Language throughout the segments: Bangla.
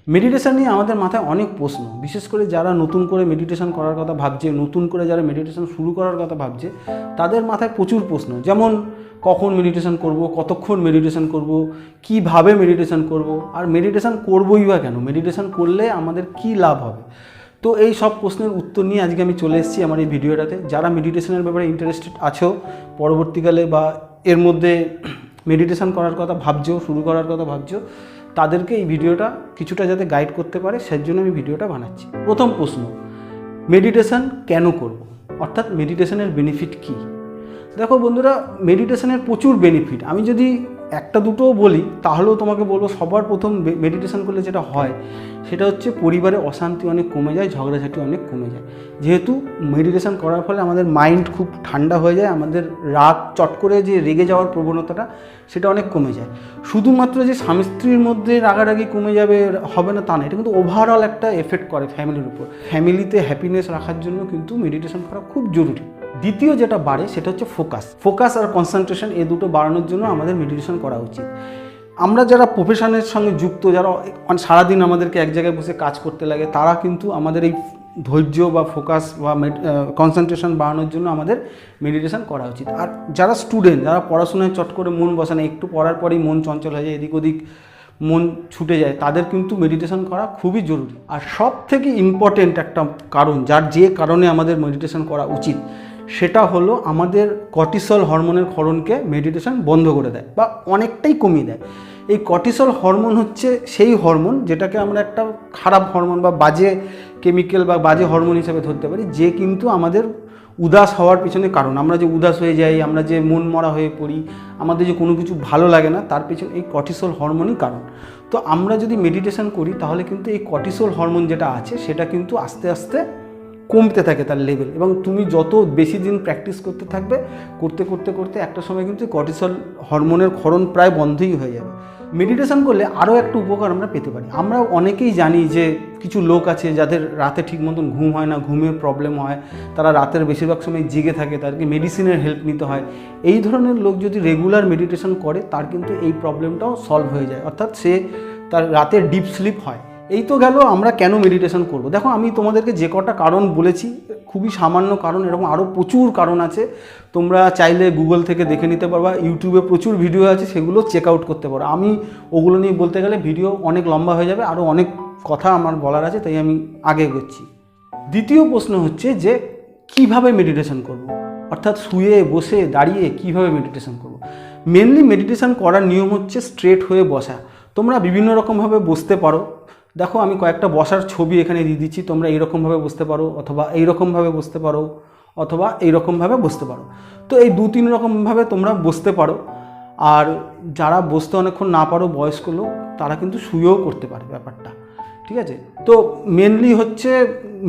মেডিটেশন নিয়ে আমাদের মাথায় অনেক প্রশ্ন, বিশেষ করে যারা নতুন করে মেডিটেশন করার কথা ভাবছে, নতুন করে যারা মেডিটেশন শুরু করার কথা ভাবছে, তাদের মাথায় প্রচুর প্রশ্ন। যেমন কখন মেডিটেশন করব, কতক্ষণ মেডিটেশন করব, কিভাবে মেডিটেশন করব, আর মেডিটেশন করবই বা কেন, মেডিটেশন করলে আমাদের কি লাভ হবে। তো এই সব প্রশ্নের উত্তর নিয়ে আজকে আমি চলে এসেছি আমার এই ভিডিওটাতে। যারা মেডিটেশনের ব্যাপারে ইন্টারেস্টেড আছো, পরবর্তীকালে বা এর মধ্যে মেডিটেশন করার কথা ভাবছো, শুরু করার কথা ভাবছো, তাদেরকে এই ভিডিওটা কিছুটা যাতে গাইড করতে পারে, সেই জন্য আমি ভিডিওটা বানাচ্ছি। প্রথম প্রশ্ন, মেডিটেশন কেন করব, অর্থাৎ মেডিটেশনের বেনিফিট কী? দেখো বন্ধুরা, মেডিটেশনের প্রচুর বেনিফিট। আমি যদি একটা দুটোও বলি তাহলেও তোমাকে বলবো, সবার প্রথম মেডিটেশন করলে যেটা হয় সেটা হচ্ছে পরিবারে অশান্তি অনেক কমে যায়, ঝগড়াঝাটি অনেক কমে যায়। যেহেতু মেডিটেশন করার ফলে আমাদের মাইন্ড খুব ঠান্ডা হয়ে যায়, আমাদের রাগ চট করে যে রেগে যাওয়ার প্রবণতাটা সেটা অনেক কমে যায়। শুধুমাত্র যে স্বামী স্ত্রীর মধ্যে রাগারাগি কমে যাবে হবে না তা না, এটা কিন্তু ওভারঅল একটা এফেক্ট করে ফ্যামিলির উপর। ফ্যামিলিতে হ্যাপিনেস রাখার জন্য কিন্তু মেডিটেশন করা খুব জরুরি। দ্বিতীয় যেটা বাড়ে সেটা হচ্ছে ফোকাস আর কনসেন্ট্রেশন, এই দুটো বাড়ানোর জন্য আমাদের মেডিটেশন করা উচিত। আমরা যারা প্রফেশনের সঙ্গে যুক্ত, যারা সারাদিন আমাদেরকে এক জায়গায় বসে কাজ করতে লাগে, তারা কিন্তু আমাদের এই ধৈর্য বা ফোকাস বা কনসেন্ট্রেশন বাড়ানোর জন্য আমাদের মেডিটেশন করা উচিত। আর যারা স্টুডেন্ট, যারা পড়াশোনায় চট করে মন বসে না, একটু পড়ার পরেই মন চঞ্চল হয়ে যায়, এদিক ওদিক মন ছুটে যায়, তাদের কিন্তু মেডিটেশন করা খুবই জরুরি। আর সব থেকে ইম্পর্টেন্ট একটা কারণ, যে কারণে আমাদের মেডিটেশন করা উচিত, সেটা হলো আমাদের কর্টিসল হরমোনের ক্ষরণকে মেডিটেশন বন্ধ করে দেয় বা অনেকটাই কমিয়ে দেয়। এই কর্টিসল হরমোন হচ্ছে সেই হরমোন যেটাকে আমরা একটা খারাপ হরমোন বা বাজে কেমিক্যাল বা বাজে হরমোন হিসেবে ধরতে পারি, যে কিন্তু আমাদের উদাস হওয়ার পিছনে কারণ। আমরা যে উদাস হয়ে যাই, আমরা যে মন মরা হয়ে পড়ি, আমাদের যে কোনো কিছু ভালো লাগে না, তার পিছনে এই কর্টিসল হরমোনই কারণ। তো আমরা যদি মেডিটেশন করি তাহলে কিন্তু এই কর্টিসল হরমোন যেটা আছে সেটা কিন্তু আস্তে আস্তে কমতে থাকে তার লেভেল, এবং তুমি যত বেশি দিন প্র্যাকটিস করতে থাকবে, করতে করতে করতে একটা সময় কিন্তু কর্টিসল হরমোনের ক্ষরণ প্রায় বন্ধই হয়ে যাবে। মেডিটেশন করলে আরও একটা উপকার আমরা পেতে পারি। আমরা অনেকেই জানি যে কিছু লোক আছে যাদের রাতে ঠিক মতন ঘুম হয় না, ঘুমের প্রবলেম হয়, তারা রাতের বেশিরভাগ সময় জেগে থাকে, তাদেরকে মেডিসিনের হেল্প নিতে হয়। এই ধরনের লোক যদি রেগুলার মেডিটেশন করে, তার কিন্তু এই প্রবলেমটাও সলভ হয়ে যায়, অর্থাৎ সে তার রাতে ডিপ স্লিপ হয়। এই তো গেল আমরা কেন মেডিটেশন করব। দেখো, আমি তোমাদেরকে যে কটা কারণ বলেছি খুবই সামান্য কারণ, এরকম আরও প্রচুর কারণ আছে। তোমরা চাইলে গুগল থেকে দেখে নিতে পারবা, ইউটিউবে প্রচুর ভিডিও আছে, সেগুলো চেক আউট করতে পারো। আমি ওগুলো নিয়ে বলতে গেলে ভিডিও অনেক লম্বা হয়ে যাবে, আরও অনেক কথা আমার বলার আছে, তাই আমি আগে এগোচ্ছি। দ্বিতীয় প্রশ্ন হচ্ছে যে কিভাবে মেডিটেশন করব, অর্থাৎ শুয়ে বসে দাঁড়িয়ে কিভাবে মেডিটেশন করব। মেনলি মেডিটেশন করার নিয়ম হচ্ছে স্ট্রেট হয়ে বসা। তোমরা বিভিন্ন রকমভাবে বসতে পারো। দেখো, আমি কয়েকটা বসার ছবি এখানে দিয়ে দিচ্ছি, তোমরা এইরকমভাবে বসতে পারো, অথবা এইরকমভাবে বসতে পারো, অথবা এইরকমভাবে বসতে পারো। তো এই 2-3 রকমভাবে তোমরা বসতে পারো। আর যারা বসতে অনেকক্ষণ না পারো, বয়স্ক লোক, তারা কিন্তু শুয়েও করতে পারে ব্যাপারটা, ঠিক আছে। তো মেনলি হচ্ছে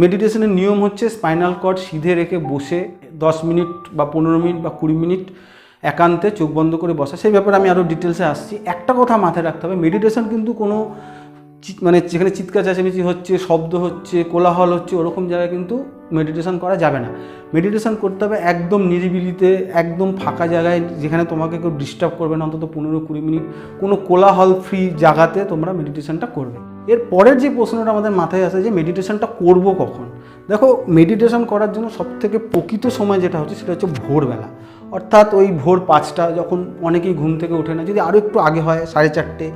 মেডিটেশনের নিয়ম হচ্ছে স্পাইনাল কর্ড সিধে রেখে বসে 10 মিনিট বা 15 মিনিট বা 20 মিনিট একান্তে চোখ বন্ধ করে বসা। সেই ব্যাপারে আমি আরও ডিটেলসে আসছি। একটা কথা মাথায় রাখতে হবে, মেডিটেশন কিন্তু কোনো মানে যেখানে চিৎকার চেঁচামেচি হচ্ছে, শব্দ হচ্ছে, কোলাহল হচ্ছে, ওরকম জায়গায় কিন্তু মেডিটেশন করা যাবে না। মেডিটেশন করতে হবে একদম নিরিবিলিতে, একদম ফাঁকা জায়গায়, যেখানে তোমাকে কেউ ডিস্টার্ব করবে না, অন্তত 15-20 মিনিট কোনো কোলাহল ফ্রি জায়গাতে তোমরা মেডিটেশনটা করবে। এর পরের যে প্রশ্নটা আমাদের মাথায় আসে যে মেডিটেশনটা করব কখন। দেখো, মেডিটেশন করার জন্য সবথেকে প্রকৃত সময় যেটা হচ্ছে সেটা হচ্ছে ভোরবেলা, অর্থাৎ ওই ভোর 5টা, যখন অনেকেই ঘুম থেকে ওঠে না, যদি আরও একটু আগে হয় 4:30,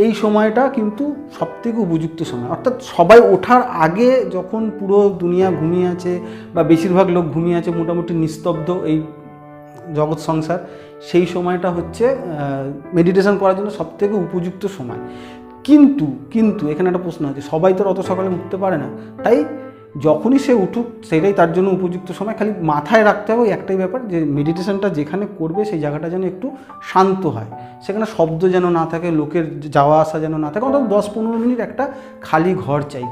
এই সময়টা কিন্তু সবথেকে উপযুক্ত সময়। অর্থাৎ সবাই ওঠার আগে, যখন পুরো দুনিয়া ঘুমিয়ে আছে বা বেশিরভাগ লোক ঘুমিয়ে আছে, মোটামুটি নিস্তব্ধ এই জগৎ সংসার, সেই সময়টা হচ্ছে মেডিটেশন করার জন্য সবথেকে উপযুক্ত সময়। কিন্তু এখানে একটা প্রশ্ন আছে, সবাই তো অত সকালে উঠতে পারে না, তাই যখনই সে উঠুক সেটাই তার জন্য উপযুক্ত সময়। খালি মাথায় রাখতে হবে একটাই ব্যাপার, যে মেডিটেশনটা যেখানে করবে সেই জায়গাটা যেন একটু শান্ত হয়, সেখানে শব্দ যেন না থাকে, লোকের যাওয়া আসা যেন না থাকে, অন্তত 10-15 মিনিট একটা খালি ঘর চাই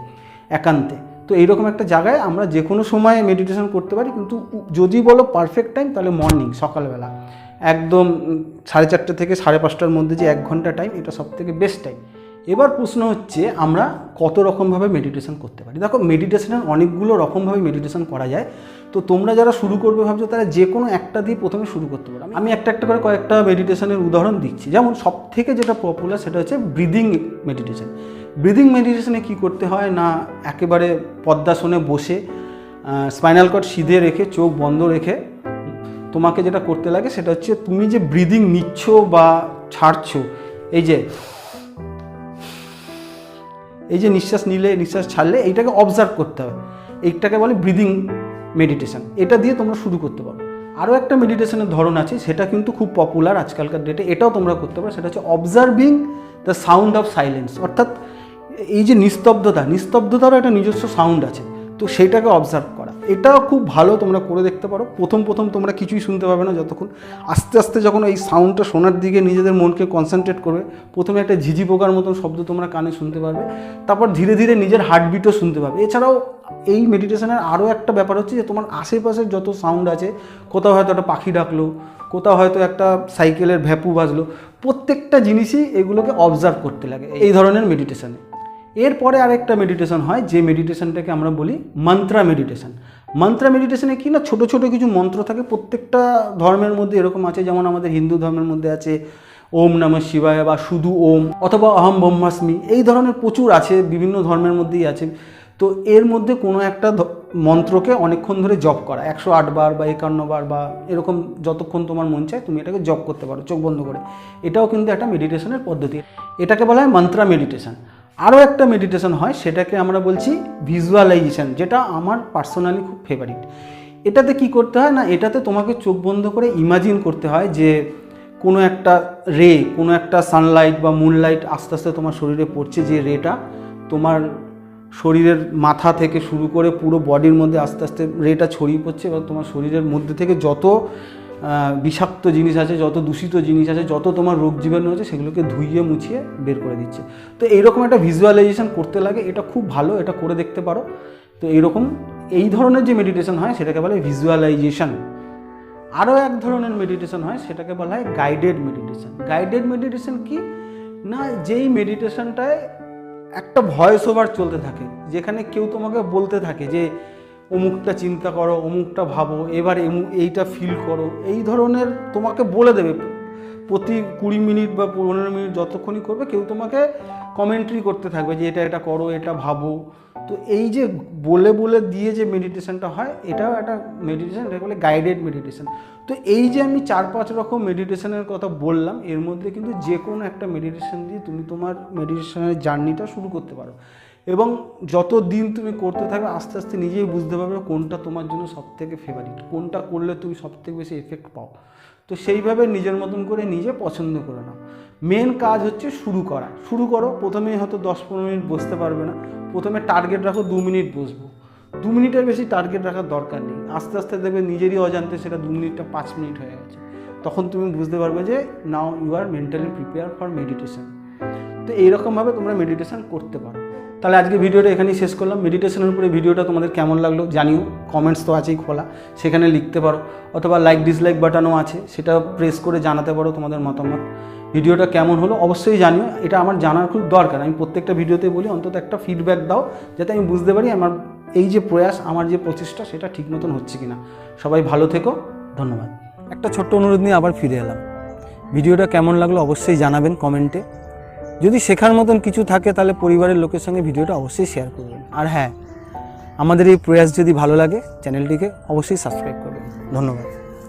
একান্তে। তো এইরকম একটা জায়গায় আমরা যে কোনো সময় মেডিটেশন করতে পারি, কিন্তু যদি বলো পারফেক্ট টাইম, তাহলে মর্নিং, সকালবেলা একদম 4:30 থেকে 5:30টার মধ্যে যে 1 ঘন্টা টাইম, এটা সবথেকে বেস্ট টাইম। এবার প্রশ্ন হচ্ছে আমরা কত রকমভাবে মেডিটেশন করতে পারি। দেখো, মেডিটেশনের অনেকগুলো রকমভাবে মেডিটেশন করা যায়। তো তোমরা যারা শুরু করবে ভাবছো, তারা যে কোনো একটা দিয়ে প্রথমে শুরু করতে পারো। আমি একটা করে কয়েকটা মেডিটেশনের উদাহরণ দিচ্ছি। যেমন সবথেকে যেটা পপুলার সেটা হচ্ছে ব্রিদিং মেডিটেশন। ব্রিদিং মেডিটেশনে কি করতে হয় না, একেবারে পদ্মাসনে বসে স্পাইনাল কর্ড সিধে রেখে চোখ বন্ধ রেখে তোমাকে যেটা করতে লাগে সেটা হচ্ছে তুমি যে ব্রিদিং নিচ্ছ বা ছাড়ছো, এই যে নিঃশ্বাস নিলে নিঃশ্বাস ছাড়লে এইটাকে অবজার্ভ করতে হবে, এইটাকে বলে ব্রিদিং মেডিটেশন। এটা দিয়ে তোমরা শুরু করতে পারো। আরও একটা মেডিটেশনের ধরন আছে, সেটা কিন্তু খুব পপুলার আজকালকার ডেটে, এটাও তোমরা করতে পারো। সেটা হচ্ছে observing the sound of silence. অর্থাৎ এই যে নিস্তব্ধতারও একটা নিজস্ব সাউন্ড আছে, তো সেইটাকে অবজার্ভ করা। এটাও খুব ভালো, তোমরা করে দেখতে পারো। প্রথম তোমরা কিছুই শুনতে পাবে না, যতক্ষণ আস্তে আস্তে যখন এই সাউন্ডটা শোনার দিকে নিজেদের মনকে কনসেন্ট্রেট করবে, প্রথমে একটা ঝিঝি পোকার মতন শব্দ তোমরা কানে শুনতে পারবে, তারপর ধীরে ধীরে নিজের হার্টবিটও শুনতে পাবে। এছাড়াও এই মেডিটেশনের আরও একটা ব্যাপার হচ্ছে যে তোমার আশেপাশের যত সাউন্ড আছে, কোথাও হয়তো একটা পাখি ডাকলো, কোথাও হয়তো একটা সাইকেলের ভ্যাপু বাজলো, প্রত্যেকটা জিনিসই এগুলোকে অবজার্ভ করতে লাগে এই ধরনের মেডিটেশনে। এরপরে আরেকটা মেডিটেশন হয়, যে মেডিটেশনটাকে আমরা বলি মন্ত্রা মেডিটেশন। মন্ত্রা মেডিটেশনে কি না, ছোট ছোট কিছু মন্ত্র থাকে। প্রত্যেকটা ধর্মের মধ্যে এরকম আছে, যেমন আমাদের হিন্দু ধর্মের মধ্যে আছে ওম নমঃ শিবায় বা শুধু ওম, অথবা অহম ব্রহ্মাস্মি, এই ধরনের প্রচুর আছে, বিভিন্ন ধর্মের মধ্যেই আছে। তো এর মধ্যে কোনো একটা মন্ত্রকে অনেকক্ষণ ধরে জপ করা, 108 বার বা 51 বার বা এরকম যতক্ষণ তোমার মন চায় তুমি এটাকে জপ করতে পারো চোখ বন্ধ করে। এটাও কিন্তু একটা মেডিটেশনের পদ্ধতি, এটাকে বলা হয় মন্ত্রা মেডিটেশন। আরও একটা মেডিটেশন হয়, সেটাকে আমরা বলছি ভিজুয়ালাইজেশন, যেটা আমার পার্সোনালি খুব ফেভারিট। এটাতে কি করতে হয় না, এটাতে তোমাকে চোখ বন্ধ করে ইমাজিন করতে হয় যে কোনো একটা কোনো একটা সানলাইট বা মুনলাইট আস্তে আস্তে তোমার শরীরে পড়ছে, যে রেটা তোমার শরীরের মাথা থেকে শুরু করে পুরো বডির মধ্যে আস্তে আস্তে রেটা ছড়িয়ে পড়ছে, এবং তোমার শরীরের মধ্যে থেকে যত বিষাক্ত জিনিস আছে, যত দূষিত জিনিস আছে, যত তোমার রোগ জীবাণু আছে, সেগুলোকে ধুইয়ে মুছিয়ে বের করে দিচ্ছে। তো এইরকম একটা ভিজুয়ালাইজেশন করতে লাগে, এটা খুব ভালো, এটা করে দেখতে পারো। তো এই ধরনের যে মেডিটেশন হয় সেটাকে বলে ভিজুয়ালাইজেশন। আরও এক ধরনের মেডিটেশন হয়, সেটাকে বলা হয় গাইডেড মেডিটেশন। গাইডেড মেডিটেশন কি না, যেই মেডিটেশনটায় একটা ভয়েস ওভার চলতে থাকে, যেখানে কেউ তোমাকে বলতে থাকে যে অমুকটা চিন্তা করো, অমুকটা ভাবো, এবার এইটা ফিল করো, এই ধরনের তোমাকে বলে দেবে। প্রতি 20 মিনিট বা 15 মিনিট যতক্ষণই করবে, কেউ তোমাকে কমেন্ট্রি করতে থাকবে যে এটা করো, এটা ভাবো। তো এই যে বলে দিয়ে যে মেডিটেশনটা হয়, এটাও একটা মেডিটেশন, এটা বলে গাইডেড মেডিটেশন। তো এই যে আমি 4-5 রকম মেডিটেশনের কথা বললাম, এর মধ্যে কিন্তু যে কোনো একটা মেডিটেশন দিয়ে তুমি তোমার মেডিটেশনের জার্নিটা শুরু করতে পারো, এবং যত দিন তুমি করতে থাকবে আস্তে আস্তে নিজেই বুঝতে পারবে কোনটা তোমার জন্য সবথেকে ফেভারিট, কোনটা করলে তুমি সবথেকে বেশি এফেক্ট পাও। তো সেইভাবে নিজের মতন করে নিজে পছন্দ করে নাও। মেন কাজ হচ্ছে শুরু করো। প্রথমে হয়তো 10-15 মিনিট বসতে পারবে না, প্রথমে টার্গেট রাখো 2 মিনিট বসবো। 2 মিনিটের বেশি টার্গেট রাখার দরকার নেই। আস্তে আস্তে দেখবে নিজেরই অজান্তে সেটা 2 মিনিটটা 5 মিনিট হয়ে গেছে। তখন তুমি বুঝতে পারবে যে now you are mentally prepare for meditation. তো এইরকমভাবে তোমরা মেডিটেশন করতে পারো। তাহলে আজকে ভিডিওটা এখানেই শেষ করলাম। মেডিটেশনের উপরে ভিডিওটা তোমাদের কেমন লাগলো জানিও, কমেন্টস তো আছেই খোলা, সেখানে লিখতে পারো, অথবা লাইক ডিসলাইক বাটনও আছে, সেটা প্রেস করে জানাতে পারো তোমাদের মতামত। ভিডিওটা কেমন হলো অবশ্যই জানিও, এটা আমার জানার খুব দরকার। আমি প্রত্যেকটা ভিডিওতে বলি অন্তত একটা ফিডব্যাক দাও, যাতে আমি বুঝতে পারি আমার এই যে প্রয়াস, আমার যে প্রচেষ্টা, সেটা ঠিক মতন হচ্ছে কিনা। সবাই ভালো থেকো, ধন্যবাদ। একটা ছোট্ট অনুরোধ নিয়ে আবার ফিরে এলাম। ভিডিওটা কেমন লাগলো অবশ্যই জানাবেন কমেন্টে। যদি শেখার মতন কিছু থাকে তাহলে পরিবারের লোকের সঙ্গে ভিডিওটা অবশ্যই শেয়ার করবেন। আর হ্যাঁ, আমাদের এই প্রয়াস যদি ভালো লাগে চ্যানেলটিকে অবশ্যই সাবস্ক্রাইব করবেন। ধন্যবাদ।